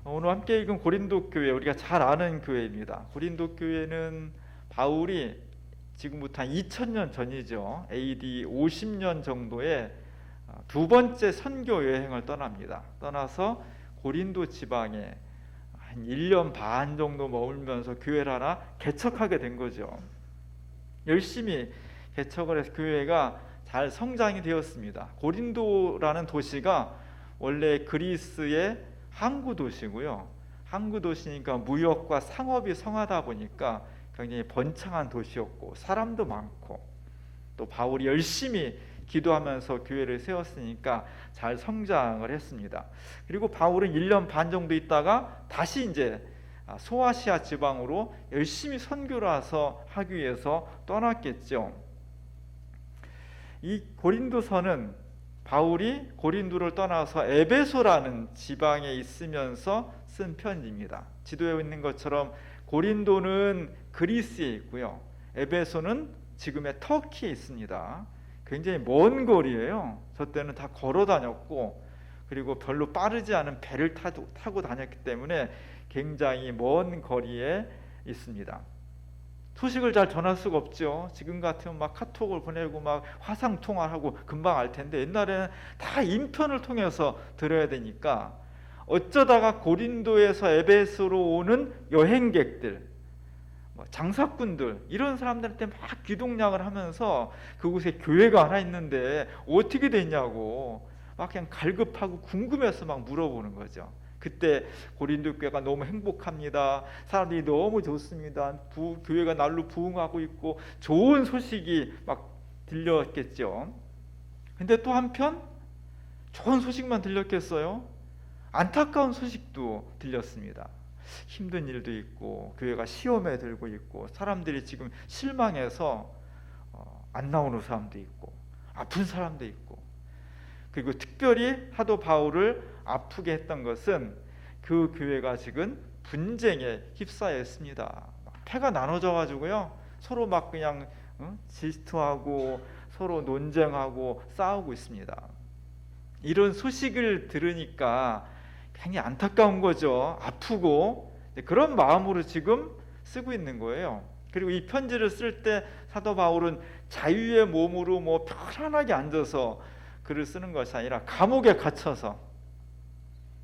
오늘 함께 읽은 고린도 교회, 우리가 잘 아는 교회입니다. 고린도 교회는 바울이 지금부터 한 2000년 전이죠. AD 50년 정도에 두 번째 선교 여행을 떠납니다. 떠나서 고린도 지방에 한 1년 반 정도 머물면서 교회를 하나 개척하게 된 거죠. 열심히 개척을 해서 교회가 잘 성장이 되었습니다. 고린도라는 도시가 원래 그리스의 항구 도시고요. 항구 도시니까 무역과 상업이 성하다 보니까 굉장히 번창한 도시였고 사람도 많고, 또 바울이 열심히 기도하면서 교회를 세웠으니까 잘 성장을 했습니다. 그리고 바울은 1년 반 정도 있다가 다시 이제 소아시아 지방으로 열심히 선교를 하기 위해서 떠났겠죠. 이 고린도서는 바울이 고린도를 떠나서 에베소라는 지방에 있으면서 쓴 편지입니다. 지도에 있는 것처럼 고린도는 그리스에 있고요, 에베소는 지금의 터키에 있습니다. 굉장히 먼 거리예요. 저 때는 다 걸어 다녔고, 그리고 별로 빠르지 않은 배를 타고 다녔기 때문에 굉장히 먼 거리에 있습니다. 소식을 잘 전할 수가 없죠. 지금 같으면 막 카톡을 보내고 막 화상 통화하고 금방 알 텐데, 옛날에는 다 인편을 통해서 들어야 되니까 어쩌다가 고린도에서 에베소로 오는 여행객들, 장사꾼들, 이런 사람들한테 막 기동량을 하면서 그곳에 교회가 하나 있는데 어떻게 됐냐고 막 그냥 갈급하고 궁금해서 막 물어보는 거죠. 그때 고린도 교회가 너무 행복합니다. 사람들이 너무 좋습니다. 교회가 날로 부흥하고 있고 좋은 소식이 막 들렸겠죠. 근데 또 한편 좋은 소식만 들렸겠어요? 안타까운 소식도 들렸습니다. 힘든 일도 있고, 교회가 시험에 들고 있고, 사람들이 지금 실망해서 안 나오는 사람도 있고, 아픈 사람도 있고. 그리고 특별히 사도 바울을 아프게 했던 것은 그 교회가 지금 분쟁에 휩싸여 있습니다. 패가 나눠져 가지고요, 서로 막 그냥 질투하고 서로 논쟁하고 싸우고 있습니다. 이런 소식을 들으니까 굉장히 안타까운 거죠. 아프고. 그런 마음으로 지금 쓰고 있는 거예요. 그리고 이 편지를 쓸 때 사도 바울은 자유의 몸으로 편안하게 앉아서 글을 쓰는 것이 아니라 감옥에 갇혀서,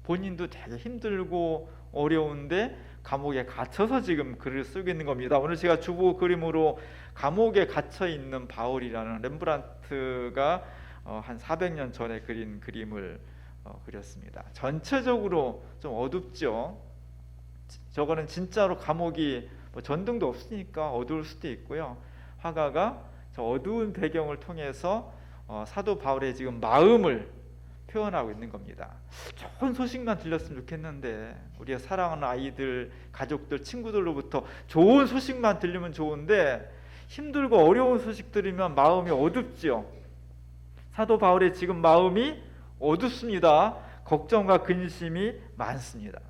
본인도 되게 힘들고 어려운데 감옥에 갇혀서 지금 글을 쓰고 있는 겁니다. 오늘 제가 주보 그림으로 감옥에 갇혀 있는 바울이라는 렘브란트가 한 400년 전에 그린 그림을 그렸습니다. 전체적으로 좀 어둡죠. 저거는 진짜로 감옥이 전등도 없으니까 어두울 수도 있고요. 화가가 저 어두운 배경을 통해서 사도 바울의 지금 마음을 표현하고 있는 겁니다. 좋은 소식만 들렸으면 좋겠는데, 우리가 사랑하는 아이들, 가족들, 친구들로부터 좋은 소식만 들리면 좋은데 힘들고 어려운 소식 들으면 마음이 어둡죠. 사도 바울의 지금 마음이 어둡습니다. 걱정과 근심이 많습니다.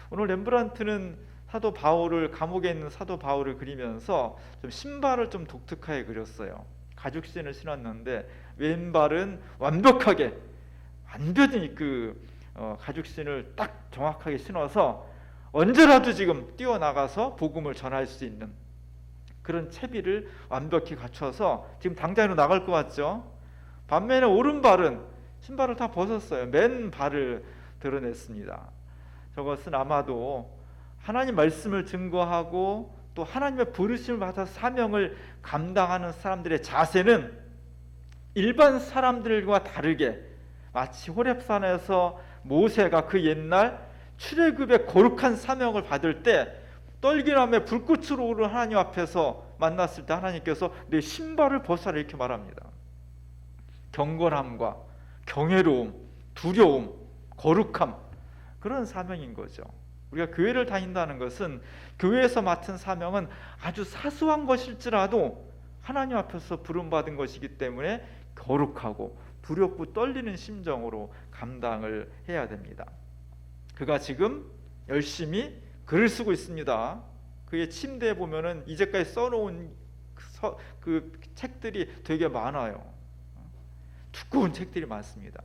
오늘 렘브란트는 사도 바울을, 감옥에 있는 사도 바울을 그리면서 좀 신발을 좀 독특하게 그렸어요. 가죽신을 신었는데 왼발은 완벽히 그 가죽신을 딱 정확하게 신어서 언제라도 지금 뛰어나가서 복음을 전할 수 있는 그런 채비를 완벽히 갖춰서 지금 당장으로 나갈 것 같죠. 반면에 오른발은 신발을 다 벗었어요. 맨 발을 드러냈습니다. 저것은 아마도 하나님 말씀을 증거하고 또 하나님의 부르심을 받아서 사명을 감당하는 사람들의 자세는 일반 사람들과 다르게, 마치 호렙산에서 모세가 그 옛날 출애굽의 거룩한 사명을 받을 때 떨기나무에 불꽃으로 오르는 하나님 앞에서 만났을 때 하나님께서 내 신발을 벗어라 이렇게 말합니다. 경건함과 경외로움, 두려움, 거룩함, 그런 사명인 거죠. 우리가 교회를 다닌다는 것은, 교회에서 맡은 사명은 아주 사소한 것일지라도 하나님 앞에서 부름받은 것이기 때문에 거룩하고 두렵고 떨리는 심정으로 감당을 해야 됩니다. 그가 지금 열심히 글을 쓰고 있습니다. 그의 침대에 보면은 이제까지 써놓은 그 책들이 되게 많아요. 두꺼운 책들이 많습니다.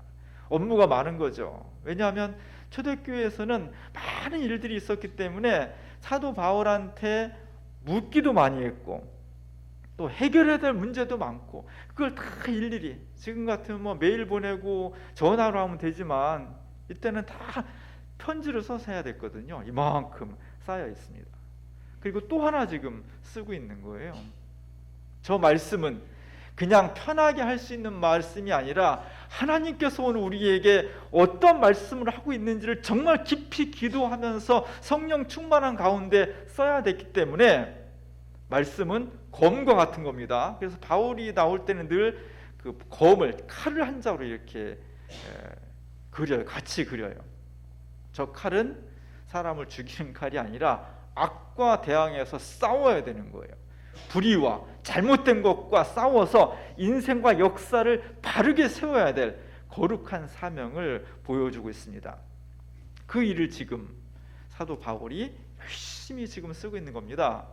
업무가 많은 거죠. 왜냐하면 초대교회에서는 많은 일들이 있었기 때문에 사도 바울한테 묻기도 많이 했고 또 해결해야 될 문제도 많고 그걸 다 일일이 지금 같으면 뭐 메일 보내고 전화로 하면 되지만 이때는 다 편지를 써서 해야 됐거든요. 이만큼 쌓여 있습니다. 그리고 또 하나 지금 쓰고 있는 거예요. 저 말씀은 그냥 편하게 할 수 있는 말씀이 아니라 하나님께서 오늘 우리에게 어떤 말씀을 하고 있는지를 정말 깊이 기도하면서 성령 충만한 가운데 써야 됐기 때문에 말씀은 검과 같은 겁니다. 그래서 바울이 나올 때는 늘 그 검을 칼을 한 자로 이렇게 그려요. 같이 그려요. 저 칼은 사람을 죽이는 칼이 아니라 악과 대항해서 싸워야 되는 거예요. 불의와 잘못된 것과 싸워서 인생과 역사를 바르게 세워야 될 거룩한 사명을 보여주고 있습니다. 그 일을 지금 사도 바울이 열심히 지금 쓰고 있는 겁니다.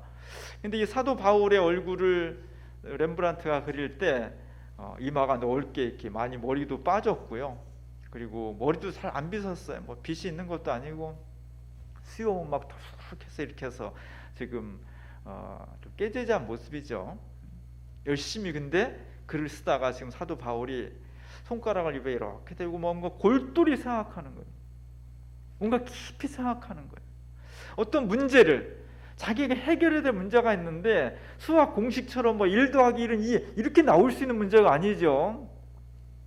근데 이 사도 바울의 얼굴을 렘브란트가 그릴 때 이마가 넓게 이렇게 많이 머리도 빠졌고요. 그리고 머리도 잘 안 빗었어요. 뭐 빗이 있는 것도 아니고 수염은 막 툭툭해서 이렇게 해서 지금 좀 깨재재한 모습이죠. 열심히 근데 글을 쓰다가 지금 사도 바울이 손가락을 입에 이렇게 대고 뭔가 골똘히 생각하는 거예요. 뭔가 깊이 생각하는 거예요. 어떤 문제를 자기가 해결해야 될 문제가 있는데 수학 공식처럼 뭐 1 더하기 1은 2 이렇게 나올 수 있는 문제가 아니죠.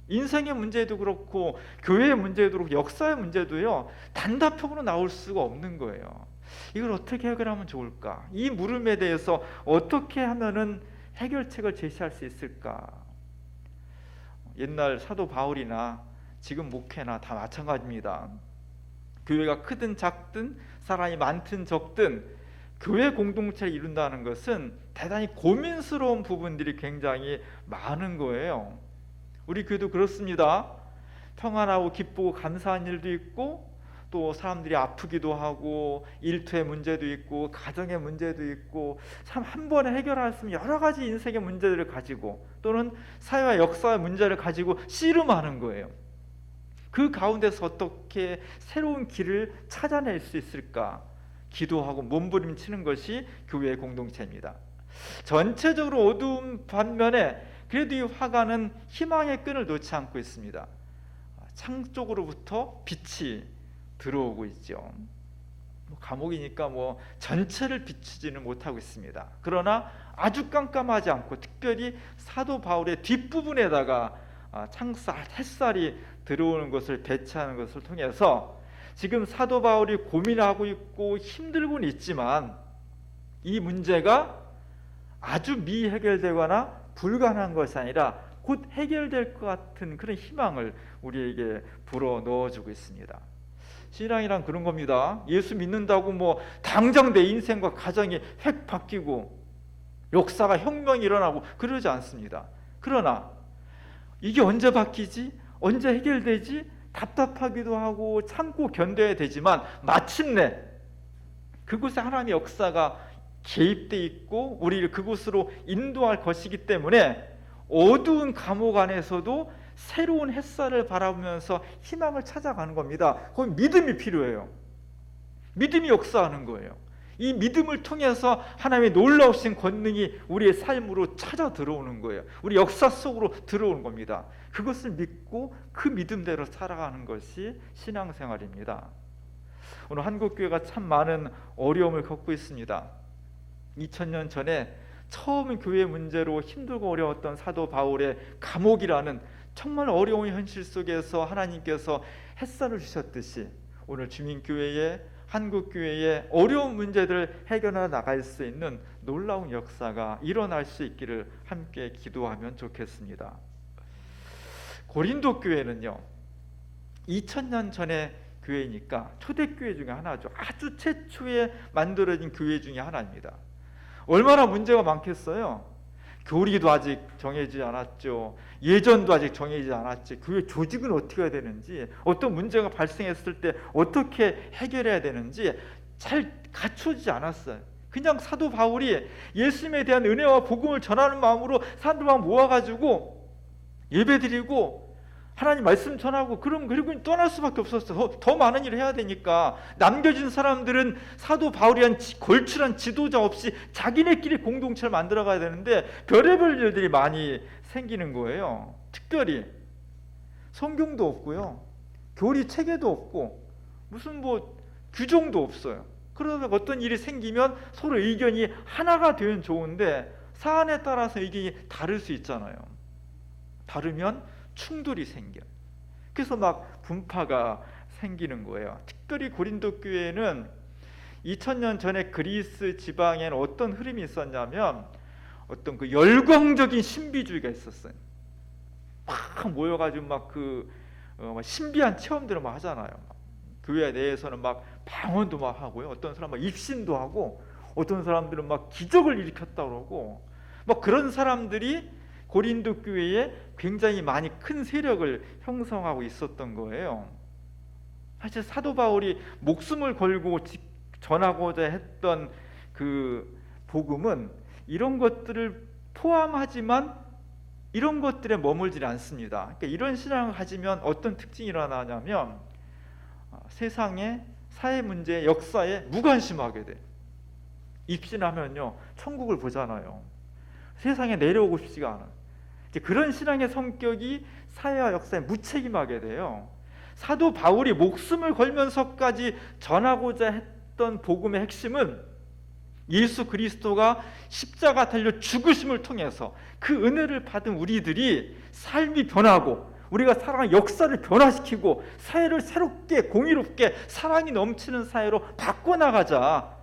인생의 문제도 그렇고 교회의 문제도 그렇고 역사의 문제도요 단답형으로 나올 수가 없는 거예요. 이걸 어떻게 해결하면 좋을까? 이 물음에 대해서 어떻게 하면은 해결책을 제시할 수 있을까? 옛날 사도 바울이나 지금 목회나 다 마찬가지입니다. 교회가 크든 작든 사람이 많든 적든 교회 공동체를 이룬다는 것은 대단히 고민스러운 부분들이 굉장히 많은 거예요. 우리 교회도 그렇습니다. 평안하고 기쁘고 감사한 일도 있고 또 사람들이 아프기도 하고 일터의 문제도 있고 가정의 문제도 있고 참 한 번에 해결할 수 있는 여러 가지 인생의 문제들을 가지고 또는 사회와 역사의 문제를 가지고 씨름하는 거예요. 그 가운데서 어떻게 새로운 길을 찾아낼 수 있을까? 기도하고 몸부림치는 것이 교회의 공동체입니다. 전체적으로 어두운 반면에 그래도 이 화가는 희망의 끈을 놓지 않고 있습니다. 창 쪽으로부터 빛이 들어오고 있죠. 감옥이니까 뭐 전체를 비추지는 못하고 있습니다. 그러나 아주 깜깜하지 않고 특별히 사도 바울의 뒷부분에다가 햇살이 들어오는 것을 배치하는 것을 통해서 지금 사도 바울이 고민하고 있고 힘들고는 있지만 이 문제가 아주 미해결되거나 불가능한 것이 아니라 곧 해결될 것 같은 그런 희망을 우리에게 불어 넣어주고 있습니다. 신앙이란 그런 겁니다. 예수 믿는다고 뭐 당장 내 인생과 가정이 획 바뀌고 역사가 혁명이 일어나고 그러지 않습니다. 그러나 이게 언제 바뀌지? 언제 해결되지? 답답하기도 하고 참고 견뎌야 되지만 마침내 그곳에 하나님의 역사가 개입돼 있고 우리를 그곳으로 인도할 것이기 때문에 어두운 감옥 안에서도 새로운 햇살을 바라보면서 희망을 찾아가는 겁니다. 거기 믿음이 필요해요. 믿음이 역사하는 거예요. 이 믿음을 통해서 하나님의 놀라우신 권능이 우리의 삶으로 찾아 들어오는 거예요. 우리 역사 속으로 들어오는 겁니다. 그것을 믿고 그 믿음대로 살아가는 것이 신앙생활입니다. 오늘 한국교회가 참 많은 어려움을 겪고 있습니다. 2000년 전에 처음 교회 문제로 힘들고 어려웠던 사도 바울의 감옥이라는 정말 어려운 현실 속에서 하나님께서 햇살을 주셨듯이 오늘 주민교회에 한국교회의 어려운 문제들을 해결해 나갈 수 있는 놀라운 역사가 일어날 수 있기를 함께 기도하면 좋겠습니다. 고린도 교회는요 2000년 전의 교회니까 초대교회 중에 하나죠. 아주 최초에 만들어진 교회 중에 하나입니다. 얼마나 문제가 많겠어요. 교리도 아직 정해지지 않았죠. 예전도 아직 정해지지 않았지. 교회 조직은 어떻게 해야 되는지, 어떤 문제가 발생했을 때 어떻게 해결해야 되는지 잘 갖춰지지 않았어요. 그냥 사도 바울이 예수님에 대한 은혜와 복음을 전하는 마음으로 사람들만 모아가지고 예배드리고 하나님 말씀 전하고 그리고 떠날 수밖에 없었어요. 더 많은 일을 해야 되니까. 남겨진 사람들은 사도 바울이란 걸출한 지도자 없이 자기네끼리 공동체를 만들어 가야 되는데 별의별 일들이 많이 생기는 거예요. 특별히 성경도 없고요, 교리 체계도 없고, 무슨 규정도 없어요. 그러다 어떤 일이 생기면 서로 의견이 하나가 되면 좋은데 사안에 따라서 의견이 다를 수 있잖아요. 다르면 충돌이 생겨요. 그래서 막 분파가 생기는 거예요. 특별히 고린도 교회는 2000년 전에 그리스 지방에는 어떤 흐름이 있었냐면 어떤 그 열광적인 신비주의가 있었어요. 막 모여가지고 막 신비한 체험들을 막 하잖아요. 교회 내에서는 막 방언도 막 하고요. 어떤 사람은 막 입신도 하고, 어떤 사람들은 막 기적을 일으켰다 그러고, 막 그런 사람들이 고린도 교회에 굉장히 많이 큰 세력을 형성하고 있었던 거예요. 사실 사도 바울이 목숨을 걸고 전하고자 했던 그 복음은 이런 것들을 포함하지만 이런 것들에 머물지 않습니다. 그러니까 이런 신앙을 가지면 어떤 특징이 일어나냐면 세상의 사회 문제, 역사에 무관심하게 돼. 입신하면요, 천국을 보잖아요. 세상에 내려오고 싶지가 않아요. 이제 그런 신앙의 성격이 사회와 역사에 무책임하게 돼요. 사도 바울이 목숨을 걸면서까지 전하고자 했던 복음의 핵심은 예수 그리스도가 십자가 달려 죽으심을 통해서 그 은혜를 받은 우리들이 삶이 변하고, 우리가 살아가는 역사를 변화시키고 사회를 새롭게 공의롭게 사랑이 넘치는 사회로 바꿔나가자.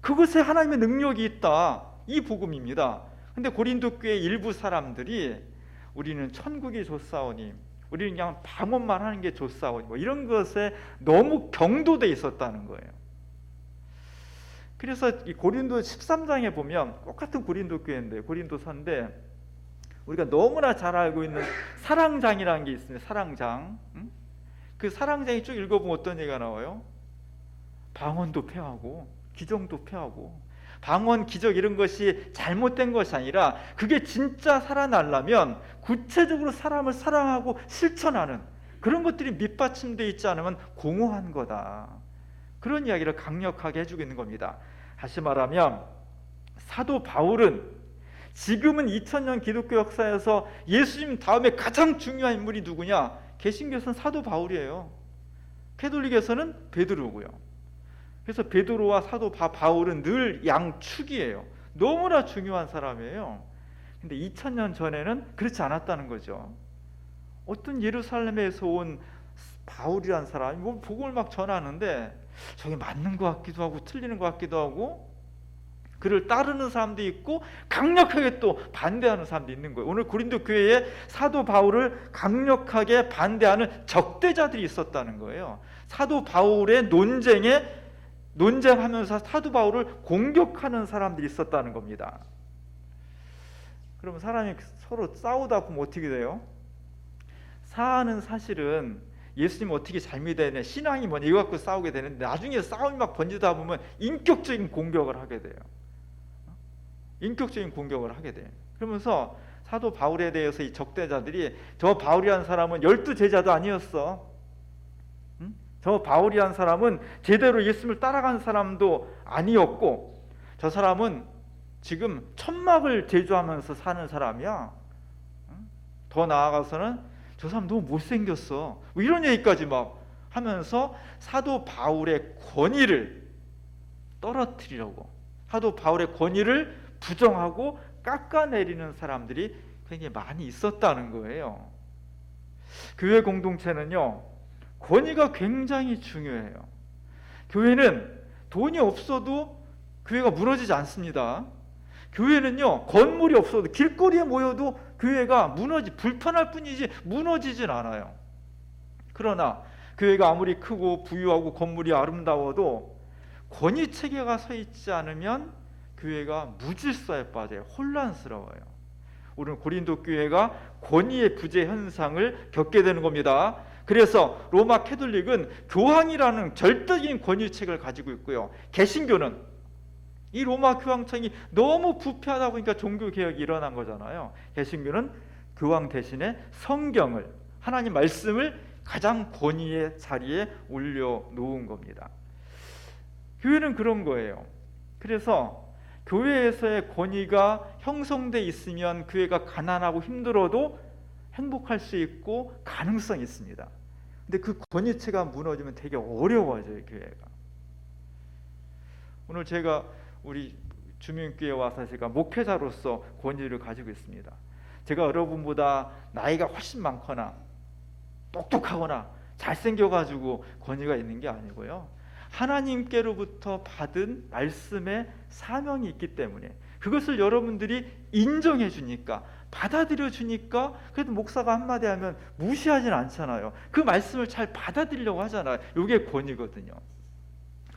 그것에 하나님의 능력이 있다. 이 복음입니다. 근데 고린도 교회 일부 사람들이 우리는 천국이 좋사오니, 우리는 그냥 방언만 하는 게 좋사오니, 이런 것에 너무 경도돼 있었다는 거예요. 그래서 이 고린도 13장에 보면 똑같은 고린도 교회인데, 고린도서인데 우리가 너무나 잘 알고 있는 사랑장이라는 게 있습니다. 사랑장. 그 사랑장이 쭉 읽어보면 어떤 얘기가 나와요? 방언도 폐하고 기정도 폐하고, 방언, 기적 이런 것이 잘못된 것이 아니라 그게 진짜 살아나려면 구체적으로 사람을 사랑하고 실천하는 그런 것들이 밑받침되어 있지 않으면 공허한 거다. 그런 이야기를 강력하게 해주고 있는 겁니다. 다시 말하면 사도 바울은 지금은 2000년 기독교 역사에서 예수님 다음에 가장 중요한 인물이 누구냐? 개신교에서는 사도 바울이에요. 캐톨릭에서는 베드로고요. 그래서 베드로와 사도 바울은 늘 양축이에요. 너무나 중요한 사람이에요. 근데 2000년 전에는 그렇지 않았다는 거죠. 어떤 예루살렘에서 온 바울이라는 사람이 복음을 막 전하는데 저게 맞는 것 같기도 하고 틀리는 것 같기도 하고, 그를 따르는 사람도 있고 강력하게 또 반대하는 사람도 있는 거예요. 오늘 고린도 교회에 사도 바울을 강력하게 반대하는 적대자들이 있었다는 거예요. 사도 바울의 논쟁하면서 사도 바울을 공격하는 사람들이 있었다는 겁니다. 그러면 사람이 서로 싸우다 보면 어떻게 돼요? 사안은 사실은 예수님 어떻게 잘 믿어야 되냐, 신앙이 뭐냐 이거 갖고 싸우게 되는데, 나중에 싸움이 막 번지다 보면 인격적인 공격을 하게 돼요. 인격적인 공격을 하게 돼요. 그러면서 사도 바울에 대해서 이 적대자들이, 저 바울이라는 사람은 12제자도 아니었어. 저 바울이라는 사람은 제대로 예수님을 따라간 사람도 아니었고, 저 사람은 지금 천막을 제조하면서 사는 사람이야. 더 나아가서는 저 사람 너무 못생겼어. 이런 얘기까지 막 하면서 사도 바울의 권위를 떨어뜨리려고, 사도 바울의 권위를 부정하고 깎아내리는 사람들이 굉장히 많이 있었다는 거예요. 교회 공동체는요, 권위가 굉장히 중요해요. 교회는 돈이 없어도 교회가 무너지지 않습니다. 교회는요, 건물이 없어도 길거리에 모여도 교회가 불편할 뿐이지 무너지진 않아요. 그러나 교회가 아무리 크고 부유하고 건물이 아름다워도 권위 체계가 서 있지 않으면 교회가 무질서에 빠져요. 혼란스러워요. 우리는 고린도 교회가 권위의 부재 현상을 겪게 되는 겁니다. 그래서 로마 캐톨릭은 교황이라는 절대적인 권위책을 가지고 있고요, 개신교는 이 로마 교황청이 너무 부패하다 보니까 종교개혁이 일어난 거잖아요. 개신교는 교황 대신에 성경을 하나님 말씀을 가장 권위의 자리에 올려놓은 겁니다. 교회는 그런 거예요. 그래서 교회에서의 권위가 형성돼 있으면 교회가 가난하고 힘들어도 행복할 수 있고 가능성이 있습니다. 근데 그 권위체가 무너지면 되게 어려워져요, 교회가. 오늘 제가 우리 주민교회 와서 제가 목회자로서 권위를 가지고 있습니다. 제가 여러분보다 나이가 훨씬 많거나 똑똑하거나 잘생겨가지고 권위가 있는 게 아니고요, 하나님께로부터 받은 말씀의 사명이 있기 때문에 그것을 여러분들이 인정해 주니까, 받아들여 주니까, 그래도 목사가 한마디 하면 무시하진 않잖아요. 그 말씀을 잘 받아들이려고 하잖아요. 이게 권위거든요.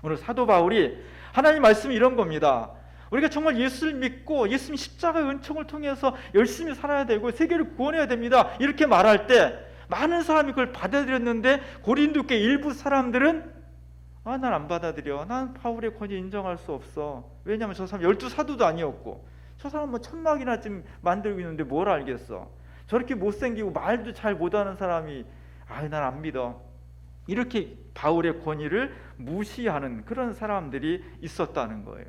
오늘 사도 바울이 하나님 말씀이 이런 겁니다. 우리가 정말 예수를 믿고 예수님 십자가의 은총을 통해서 열심히 살아야 되고 세계를 구원해야 됩니다, 이렇게 말할 때 많은 사람이 그걸 받아들였는데 고린도 교회 일부 사람들은 난 안 받아들여. 난 바울의 권위 인정할 수 없어. 왜냐하면 저 사람 12사도도 아니었고, 저 사람 뭐 천막이나 지금 만들고 있는데 뭘 알겠어. 저렇게 못생기고 말도 잘 못하는 사람이 난 안 믿어. 이렇게 바울의 권위를 무시하는 그런 사람들이 있었다는 거예요.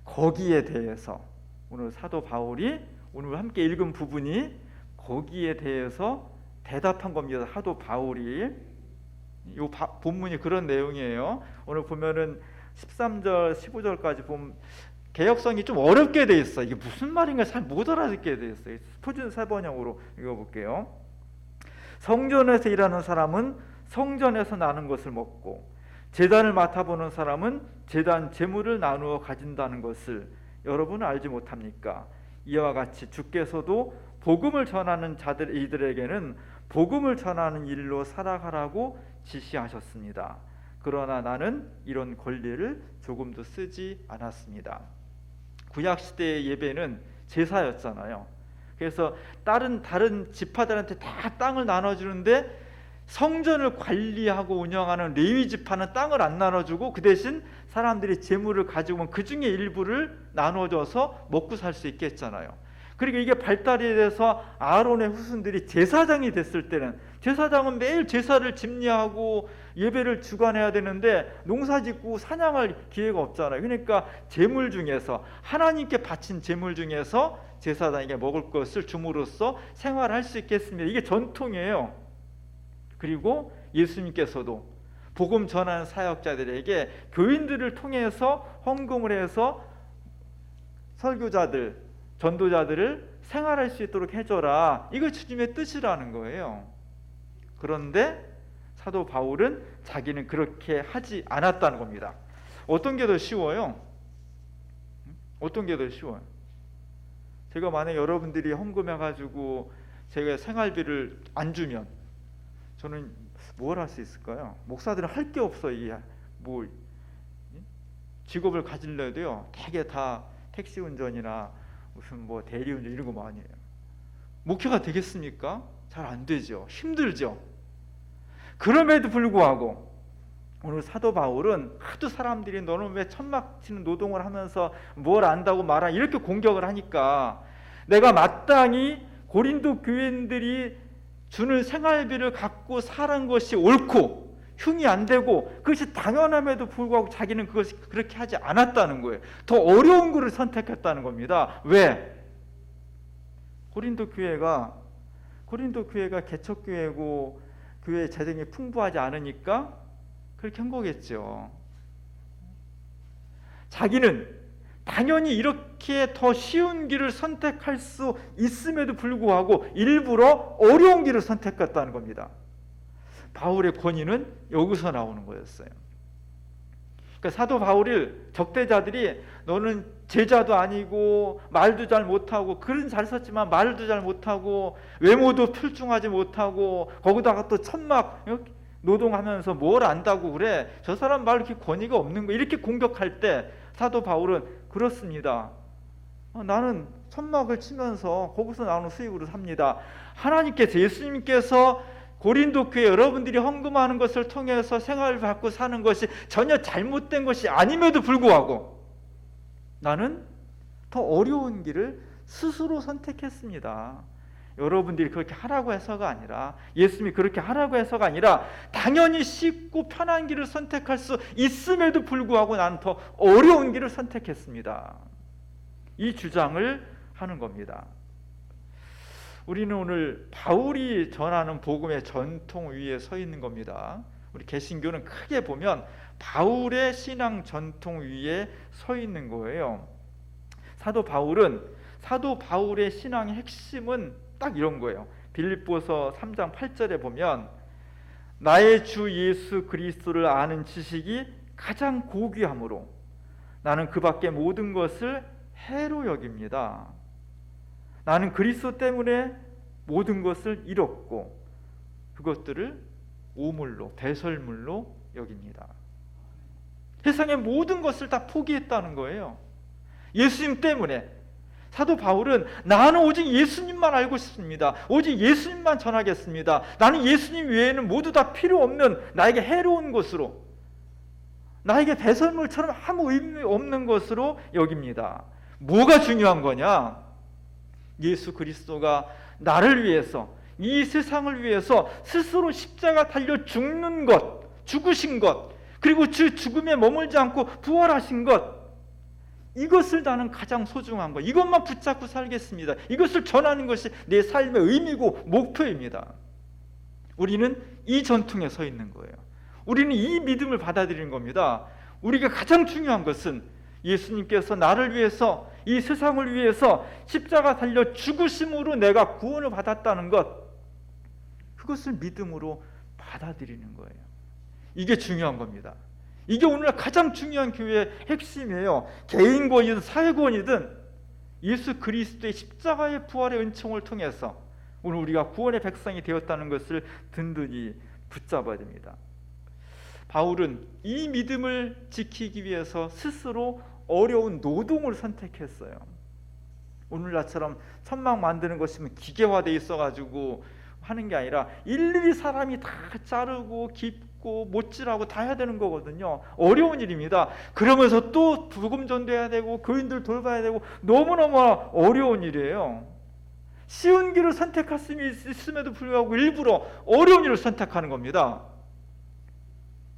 거기에 대해서 오늘 사도 바울이 오늘 함께 읽은 부분이 거기에 대해서 대답한 겁니다. 사도 바울이. 이 본문이 그런 내용이에요. 오늘 보면은 13절 15절까지 보면 개역성이 좀 어렵게 돼 있어. 이게 무슨 말인가 잘 못 알아듣게 돼 있어요. 표준 사번역으로 읽어볼게요. 성전에서 일하는 사람은 성전에서 나는 것을 먹고, 제단을 맡아보는 사람은 제단 제물을 나누어 가진다는 것을 여러분은 알지 못합니까? 이와 같이 주께서도 복음을 전하는 이들에게는 복음을 전하는 일로 살아가라고 지시하셨습니다. 그러나 나는 이런 권리를 조금도 쓰지 않았습니다. 구약 시대의 예배는 제사였잖아요. 그래서 다른 지파들한테 다 땅을 나눠주는데 성전을 관리하고 운영하는 레위 지파는 땅을 안 나눠주고 그 대신 사람들이 재물을 가지고 오면 그 중에 일부를 나눠줘서 먹고 살 수 있게 했잖아요. 그리고 이게 발달이 돼서 아론의 후손들이 제사장이 됐을 때는, 제사장은 매일 제사를 집례하고 예배를 주관해야 되는데 농사짓고 사냥할 기회가 없잖아요. 그러니까 제물 중에서, 하나님께 바친 제물 중에서 제사장에게 먹을 것을 줌으로써 생활할 수 있게 했습니다. 이게 전통이에요. 그리고 예수님께서도 복음 전하는 사역자들에게 교인들을 통해서 헌금을 해서 설교자들, 전도자들을 생활할 수 있도록 해줘라. 이거 주님의 뜻이라는 거예요. 그런데 사도 바울은 자기는 그렇게 하지 않았다는 겁니다. 어떤 게 더 쉬워요? 어떤 게 더 쉬워요? 제가 만약 여러분들이 헌금해가지고 제가 생활비를 안 주면 저는 뭘 할 수 있을까요? 목사들은 할 게 없어. 이게 뭐 직업을 가질래도요, 되게 다 택시 운전이나 무슨 뭐 대리운전 이런 거 많이 해요. 목회가 되겠습니까? 잘 안 되죠. 힘들죠. 그럼에도 불구하고 오늘 사도 바울은 하도 사람들이 너는 왜 천막 치는 노동을 하면서 뭘 안다고 말하, 이렇게 공격을 하니까 내가 마땅히 고린도 교인들이 주는 생활비를 갖고 사는 것이 옳고 흉이 안 되고 그것이 당연함에도 불구하고 자기는 그것이 그렇게 하지 않았다는 거예요. 더 어려운 것을 선택했다는 겁니다. 왜? 고린도 교회가 개척교회고 교회 재정이 풍부하지 않으니까 그렇게 한 거겠죠. 자기는 당연히 이렇게 더 쉬운 길을 선택할 수 있음에도 불구하고 일부러 어려운 길을 선택했다는 겁니다. 바울의 권위는 여기서 나오는 거였어요. 그러니까 사도 바울을 적대자들이 너는 제자도 아니고 말도 잘 못하고, 글은 잘 썼지만 말도 잘 못하고 외모도 출중하지 못하고 거기다가 또 천막 노동하면서 뭘 안다고 그래, 저 사람 말 이렇게 권위가 없는 거, 이렇게 공격할 때 사도 바울은 그렇습니다. 나는 천막을 치면서 거기서 나오는 수익으로 삽니다. 하나님께서, 예수님께서 고린도 교회 여러분들이 헌금하는 것을 통해서 생활을 받고 사는 것이 전혀 잘못된 것이 아님에도 불구하고 나는 더 어려운 길을 스스로 선택했습니다. 여러분들이 그렇게 하라고 해서가 아니라, 예수님이 그렇게 하라고 해서가 아니라 당연히 쉽고 편한 길을 선택할 수 있음에도 불구하고 나는 더 어려운 길을 선택했습니다. 이 주장을 하는 겁니다. 우리는 오늘 바울이 전하는 복음의 전통 위에 서 있는 겁니다. 우리 개신교는 크게 보면 바울의 신앙 전통 위에 서 있는 거예요. 사도 바울의 신앙의 핵심은 딱 이런 거예요. 빌립보서 3장 8절에 보면 나의 주 예수 그리스도를 아는 지식이 가장 고귀함으로 나는 그 밖의 모든 것을 해로 여깁니다. 나는 그리스도 때문에 모든 것을 잃었고 그것들을 오물로, 배설물로 여깁니다. 세상의 모든 것을 다 포기했다는 거예요. 예수님 때문에. 사도 바울은 나는 오직 예수님만 알고 싶습니다. 오직 예수님만 전하겠습니다. 나는 예수님 외에는 모두 다 필요 없는, 나에게 해로운 것으로, 나에게 배설물처럼 아무 의미 없는 것으로 여깁니다. 뭐가 중요한 거냐? 예수 그리스도가 나를 위해서, 이 세상을 위해서 스스로 십자가 달려 죽는 것, 죽으신 것, 그리고 그 죽음에 머물지 않고 부활하신 것, 이것을 나는 가장 소중한 것, 이것만 붙잡고 살겠습니다. 이것을 전하는 것이 내 삶의 의미고 목표입니다. 우리는 이 전통에 서 있는 거예요. 우리는 이 믿음을 받아들이는 겁니다. 우리가 가장 중요한 것은 예수님께서 나를 위해서, 이 세상을 위해서 십자가 달려 죽으심으로 내가 구원을 받았다는 것, 그것을 믿음으로 받아들이는 거예요. 이게 중요한 겁니다. 이게 오늘날 가장 중요한 교회의 핵심이에요. 개인권이든 사회권이든 예수 그리스도의 십자가의 부활의 은총을 통해서 오늘 우리가 구원의 백성이 되었다는 것을 든든히 붙잡아야 됩니다. 바울은 이 믿음을 지키기 위해서 스스로 어려운 노동을 선택했어요. 오늘날처럼 천막 만드는 것이면 기계화되어 있어가지고 하는 게 아니라 일일이 사람이 다 자르고 깁고 못질하고 다 해야 되는 거거든요. 어려운 일입니다. 그러면서 또 복음 전도해야 되고 교인들 돌봐야 되고 너무너무 어려운 일이에요. 쉬운 길을 선택할 수 있음에도 불구하고 일부러 어려운 일을 선택하는 겁니다.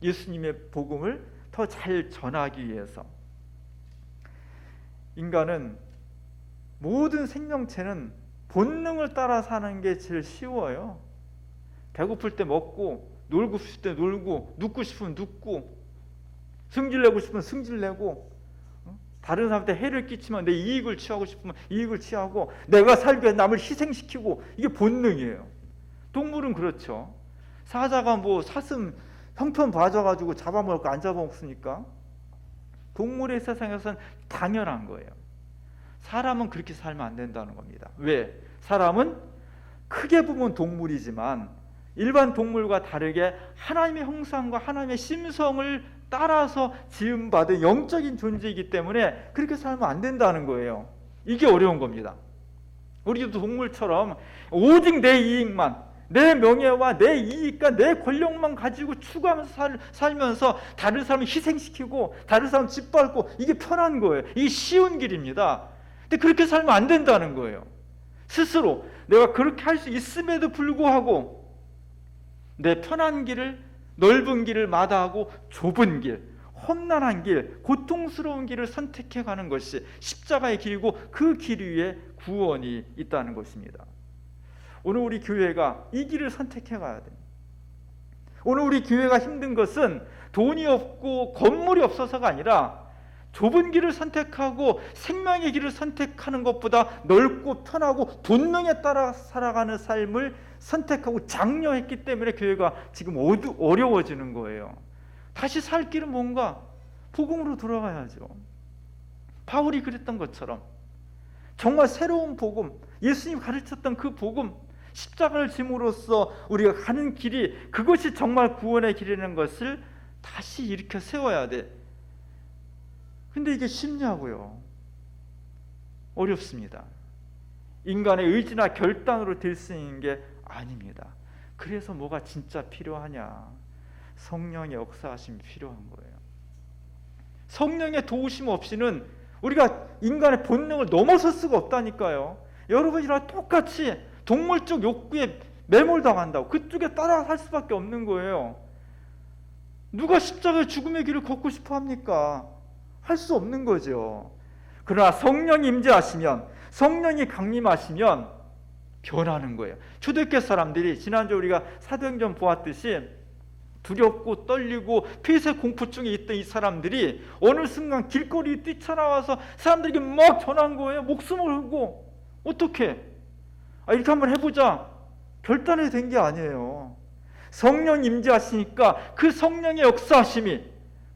예수님의 복음을 더 잘 전하기 위해서. 인간은, 모든 생명체는 본능을 따라 사는 게 제일 쉬워요. 배고플 때 먹고, 놀고 싶을 때 놀고, 눕고 싶으면 눕고, 승질내고 싶으면 승질내고, 다른 사람한테 해를 끼치면 내 이익을 취하고 싶으면 이익을 취하고, 내가 살기 위해 남을 희생시키고, 이게 본능이에요. 동물은 그렇죠. 사자가 뭐 사슴 형편 봐줘가지고 잡아먹을 거 안 잡아먹습니까? 동물의 세상에서는 당연한 거예요. 사람은 그렇게 살면 안 된다는 겁니다. 왜? 사람은 크게 보면 동물이지만 일반 동물과 다르게 하나님의 형상과 하나님의 심성을 따라서 지음받은 영적인 존재이기 때문에 그렇게 살면 안 된다는 거예요. 이게 어려운 겁니다. 우리도 동물처럼 오직 내 이익만, 내 명예와 내 이익과 내 권력만 가지고 추구하면서 살면서 다른 사람을 희생시키고 다른 사람 짓밟고, 이게 편한 거예요. 이게 쉬운 길입니다. 근데 그렇게 살면 안 된다는 거예요. 스스로 내가 그렇게 할 수 있음에도 불구하고 내 편한 길을, 넓은 길을 마다하고 좁은 길, 험난한 길, 고통스러운 길을 선택해 가는 것이 십자가의 길이고 그 길 위에 구원이 있다는 것입니다. 오늘 우리 교회가 이 길을 선택해 가야 됩니다. 오늘 우리 교회가 힘든 것은 돈이 없고 건물이 없어서가 아니라 좁은 길을 선택하고 생명의 길을 선택하는 것보다 넓고 편하고 본능에 따라 살아가는 삶을 선택하고 장려했기 때문에 교회가 지금 어려워지는 거예요. 다시 살 길은 뭔가 복음으로 돌아가야죠. 바울이 그랬던 것처럼 정말 새로운 복음, 예수님이 가르쳤던 그 복음, 십자가를 짐으로써 우리가 가는 길이, 그것이 정말 구원의 길이라는 것을 다시 일으켜 세워야 돼. 근데 이게 쉽냐고요? 어렵습니다. 인간의 의지나 결단으로 될 수 있는 게 아닙니다. 그래서 뭐가 진짜 필요하냐? 성령의 역사하심이 필요한 거예요. 성령의 도우심 없이는 우리가 인간의 본능을 넘어설 수가 없다니까요. 여러분이랑 똑같이 동물적 욕구에 매몰당한다고 그쪽에 따라 살 수밖에 없는 거예요. 누가 십자가의 죽음의 길을 걷고 싶어 합니까? 할 수 없는 거죠. 그러나 성령이 임재하시면, 성령이 강림하시면 변하는 거예요. 초대교회 사람들이 지난주 우리가 사도행전 보았듯이 두렵고 떨리고 폐쇄 공포증에 있던 이 사람들이 어느 순간 길거리에 뛰쳐나와서 사람들에게 막 전한 거예요. 목숨을 걸고. 어떻게? 이렇게 한번 해보자. 결단이 된 게 아니에요. 성령 임재하시니까 그 성령의 역사하심이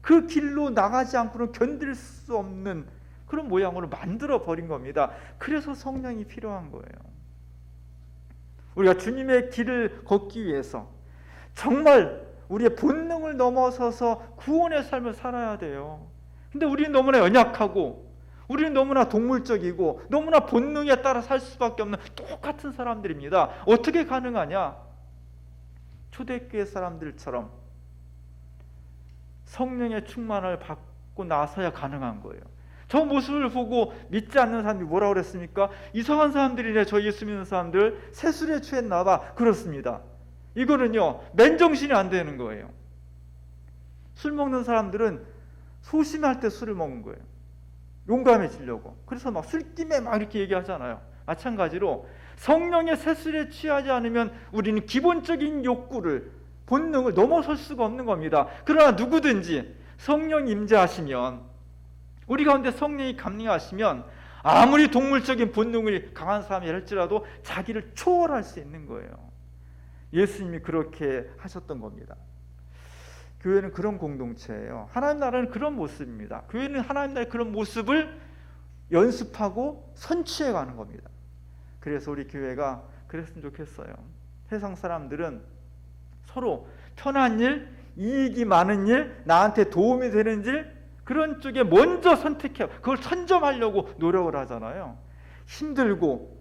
그 길로 나가지 않고는 견딜 수 없는 그런 모양으로 만들어 버린 겁니다. 그래서 성령이 필요한 거예요. 우리가 주님의 길을 걷기 위해서 정말 우리의 본능을 넘어서서 구원의 삶을 살아야 돼요. 근데 우리는 너무나 연약하고 우리는 너무나 동물적이고 너무나 본능에 따라 살 수밖에 없는 똑같은 사람들입니다. 어떻게 가능하냐? 초대교회 사람들처럼 성령의 충만을 받고 나서야 가능한 거예요. 저 모습을 보고 믿지 않는 사람들이 뭐라고 그랬습니까? 이상한 사람들이네. 저 예수 믿는 사람들 세술에 취했나 봐. 그렇습니다. 이거는요 맨정신이 안 되는 거예요. 술 먹는 사람들은 소심할 때 술을 먹는 거예요. 용감해지려고. 그래서 막 술김에 막 이렇게 얘기하잖아요. 마찬가지로 성령의 세술에 취하지 않으면 우리는 기본적인 욕구를, 본능을 넘어설 수가 없는 겁니다. 그러나 누구든지 성령 임재하시면, 우리 가운데 성령이 감리하시면 아무리 동물적인 본능이 강한 사람이 할지라도 자기를 초월할 수 있는 거예요. 예수님이 그렇게 하셨던 겁니다. 교회는 그런 공동체예요. 하나님 나라는 그런 모습입니다. 교회는 하나님 나라의 그런 모습을 연습하고 선취해 가는 겁니다. 그래서 우리 교회가 그랬으면 좋겠어요. 세상 사람들은 서로 편한 일, 이익이 많은 일, 나한테 도움이 되는 일, 그런 쪽에 먼저 선택해 그걸 선점하려고 노력을 하잖아요. 힘들고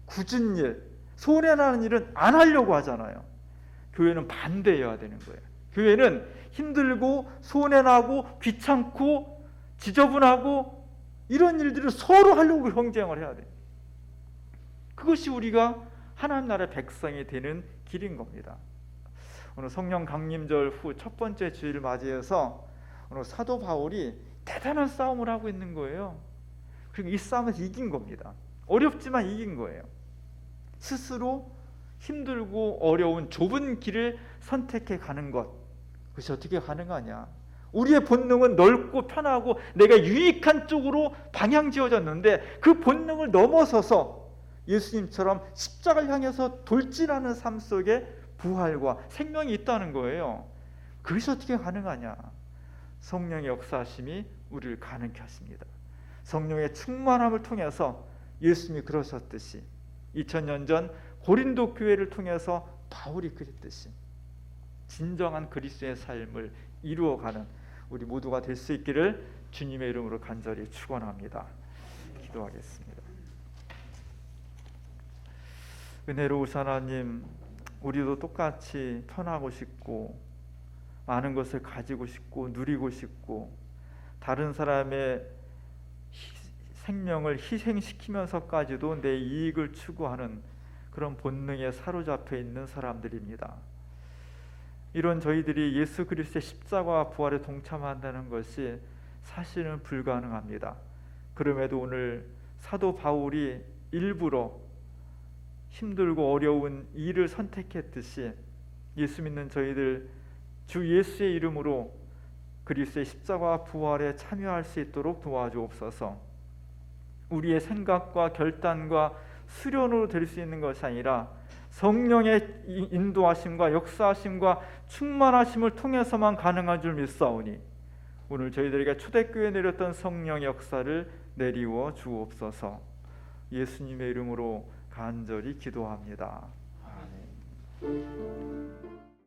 굳은 일, 손해나는 일은 안 하려고 하잖아요. 교회는 반대해야 되는 거예요. 교회는 힘들고 손해나고 귀찮고 지저분하고 이런 일들을 서로 하려고 경쟁을 해야 돼요. 그것이 우리가 하나님 나라의 백성이 되는 길인 겁니다. 오늘 성령 강림절 후 첫 번째 주일을 맞이해서 오늘 사도 바울이 대단한 싸움을 하고 있는 거예요. 그리고 이 싸움에서 이긴 겁니다. 어렵지만 이긴 거예요. 스스로 힘들고 어려운 좁은 길을 선택해 가는 것, 그것이 어떻게 가능하냐? 우리의 본능은 넓고 편하고 내가 유익한 쪽으로 방향 지어졌는데 그 본능을 넘어서서 예수님처럼 십자가를 향해서 돌진하는 삶 속에 부활과 생명이 있다는 거예요. 그것이 어떻게 가능하냐? 성령의 역사하심이 우리를 가능케 하십니다. 성령의 충만함을 통해서 예수님이 그러셨듯이 2000년 전 고린도 교회를 통해서 바울이 그랬듯이 진정한 그리스도의 삶을 이루어가는 우리 모두가 될 수 있기를 주님의 이름으로 간절히 축원합니다. 기도하겠습니다. 은혜로우신 하나님, 우리도 똑같이 편하고 싶고 많은 것을 가지고 싶고 누리고 싶고 다른 사람의 생명을 희생시키면서까지도 내 이익을 추구하는 그런 본능에 사로잡혀 있는 사람들입니다. 이런 저희들이 예수 그리스도의 십자가와 부활에 동참한다는 것이 사실은 불가능합니다. 그럼에도 오늘 사도 바울이 일부러 힘들고 어려운 일을 선택했듯이 예수 믿는 저희들 주 예수의 이름으로 그리스도의 십자가와 부활에 참여할 수 있도록 도와주옵소서. 우리의 생각과 결단과 수련으로 될 수 있는 것이 아니라 성령의 인도하심과 역사하심과 충만하심을 통해서만 가능한 줄 믿사오니 오늘 저희들에게 초대교회에 내렸던 성령의 역사를 내리워 주옵소서. 예수님의 이름으로 간절히 기도합니다. 아멘.